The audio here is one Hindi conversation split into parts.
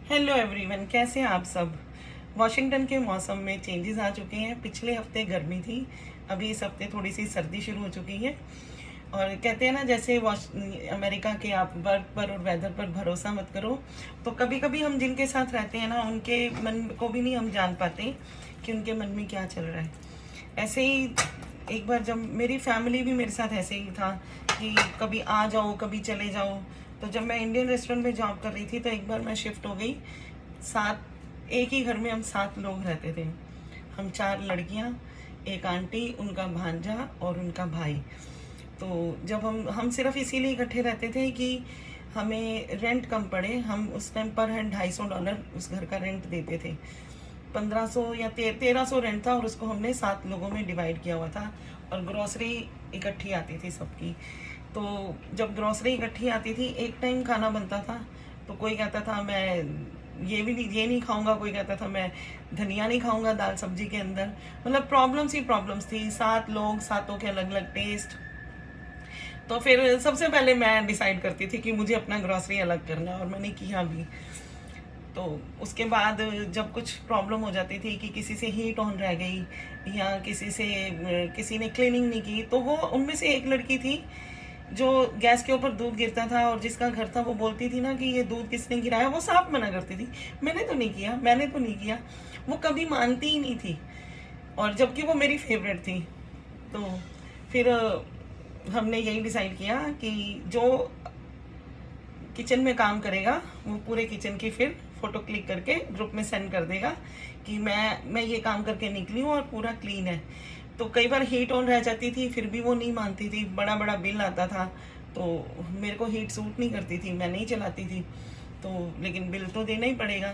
हेलो एवरीवन, कैसे हैं आप सब। वॉशिंगटन के मौसम में चेंजेस आ चुके हैं। पिछले हफ्ते गर्मी थी, अभी इस हफ्ते थोड़ी सी सर्दी शुरू हो चुकी है। और कहते हैं ना, जैसे अमेरिका के आप वर्क पर और वेदर पर भरोसा मत करो। तो कभी कभी हम जिनके साथ रहते हैं ना, उनके मन को भी नहीं हम जान पाते कि उनके मन में क्या चल रहा है। ऐसे ही एक बार जब मेरी फैमिली भी मेरे साथ ऐसे ही था कि कभी आ जाओ कभी चले जाओ। तो जब मैं इंडियन रेस्टोरेंट में जॉब कर रही थी तो एक बार मैं शिफ्ट हो गई। सात एक ही घर में हम 7 लोग रहते थे। हम 4 लड़कियां, एक आंटी, उनका भांजा और उनका भाई। तो जब हम सिर्फ इसीलिए इकट्ठे रहते थे कि हमें रेंट कम पड़े। हम उस टाइम पर हेड $250 उस घर का रेंट देते थे। 1500 या 1300 रेंट था और उसको हमने 7 लोगों में डिवाइड किया हुआ था। और ग्रॉसरी इकट्ठी आती थी सबकी। तो जब ग्रॉसरी इकट्ठी आती थी, एक टाइम खाना बनता था। तो कोई कहता था मैं ये नहीं खाऊंगा, कोई कहता था मैं धनिया नहीं खाऊंगा दाल सब्जी के अंदर। मतलब प्रॉब्लम्स ही प्रॉब्लम्स थी। 7 लोग, सातों के अलग अलग टेस्ट। तो फिर सबसे पहले मैं डिसाइड करती थी कि मुझे अपना ग्रॉसरी अलग करना है, और मैंने किया भी। तो उसके बाद जब कुछ प्रॉब्लम हो जाती थी कि किसी से हीट ऑन रह गई या किसी ने क्लीनिंग नहीं की, तो वो उनमें से एक लड़की थी जो गैस के ऊपर दूध गिरता था और जिसका घर था, वो बोलती थी ना कि ये दूध किसने गिराया। वो साफ मना करती थी, मैंने तो नहीं किया, मैंने तो नहीं किया। वो कभी मानती ही नहीं थी, और जबकि वो मेरी फेवरेट थी। तो फिर हमने यही डिसाइड किया कि जो किचन में काम करेगा वो पूरे किचन की फिर फोटो क्लिक करके ग्रुप में सेंड कर देगा कि मैं ये काम करके निकली हूँ और पूरा क्लीन है। तो कई बार हीट ऑन रह जाती थी, फिर भी वो नहीं मानती थी। बड़ा बड़ा बिल आता था, तो मेरे को हीट सूट नहीं करती थी, मैं नहीं चलाती थी। तो लेकिन बिल तो देना ही पड़ेगा।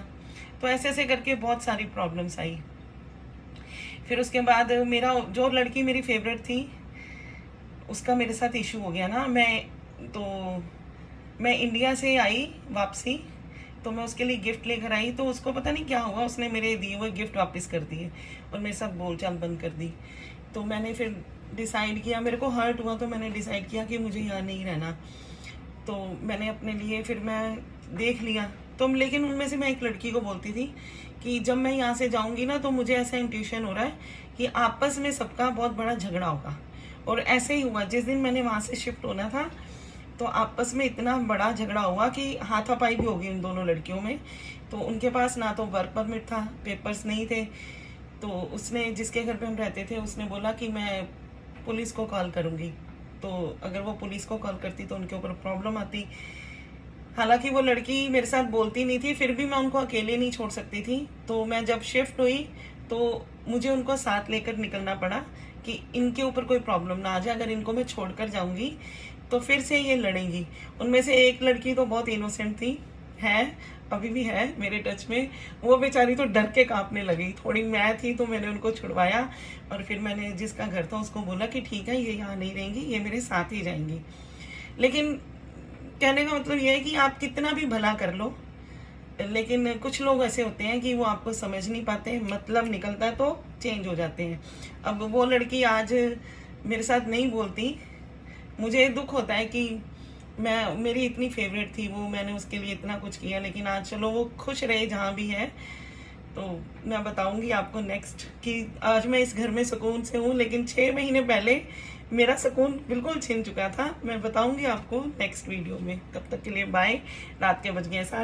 तो ऐसे ऐसे करके बहुत सारी प्रॉब्लम्स आई। फिर उसके बाद मेरा जो लड़की मेरी फेवरेट थी, उसका मेरे साथ इशू हो गया ना। मैं इंडिया से आई वापसी, तो मैं उसके लिए गिफ्ट लेकर आई। तो उसको पता नहीं क्या हुआ, उसने मेरे दिए हुए गिफ्ट वापस कर दिए और मेरे साथ बोलचाल बंद कर दी। तो मैंने फिर डिसाइड किया, मेरे को हर्ट हुआ, तो मैंने डिसाइड किया कि मुझे यहाँ नहीं रहना। तो मैंने अपने लिए फिर मैं देख लिया। तो लेकिन उनमें से मैं एक लड़की को बोलती थी कि जब मैं यहाँ से जाऊँगी ना, तो मुझे ऐसा इंट्यूशन हो रहा है कि आपस में सबका बहुत बड़ा झगड़ा होगा। और ऐसे ही हुआ। जिस दिन मैंने वहाँ से शिफ्ट होना था, तो आपस में इतना बड़ा झगड़ा हुआ कि हाथापाई भी हो गई उन दोनों लड़कियों में। तो उनके पास ना तो वर्क परमिट था, पेपर्स नहीं थे। तो उसने, जिसके घर पे हम रहते थे, उसने बोला कि मैं पुलिस को कॉल करूंगी। तो अगर वो पुलिस को कॉल करती तो उनके ऊपर प्रॉब्लम आती। हालांकि वो लड़की मेरे साथ बोलती नहीं थी, फिर भी मैं उनको अकेले नहीं छोड़ सकती थी। तो मैं जब शिफ्ट हुई तो मुझे उनको साथ लेकर निकलना पड़ा कि इनके ऊपर कोई प्रॉब्लम ना आ जाए। अगर इनको मैं छोड़कर जाऊंगी तो फिर से ये लड़ेंगी। उनमें से एक लड़की तो बहुत इनोसेंट थी, है, अभी भी है मेरे टच में। वो बेचारी तो डर के कांपने लगी। थोड़ी मैं थी तो मैंने उनको छुड़वाया, और फिर मैंने जिसका घर था उसको बोला कि ठीक है, ये यहाँ नहीं रहेंगी, ये मेरे साथ ही जाएंगी। लेकिन कहने का मतलब ये है कि आप कितना भी भला कर लो, लेकिन कुछ लोग ऐसे होते हैं कि वो आपको समझ नहीं पाते। मतलब निकलता है तो चेंज हो जाते हैं। अब वो लड़की आज मेरे साथ नहीं बोलती, मुझे दुख होता है कि मेरी इतनी फेवरेट थी वो, मैंने उसके लिए इतना कुछ किया। लेकिन आज चलो वो खुश रहे जहाँ भी है। तो मैं बताऊंगी आपको नेक्स्ट कि आज मैं इस घर में सुकून से हूँ, लेकिन 6 महीने पहले मेरा सुकून बिल्कुल छिन चुका था। मैं बताऊंगी आपको नेक्स्ट वीडियो में। तब तक के लिए बाय। रात के बज गए 7।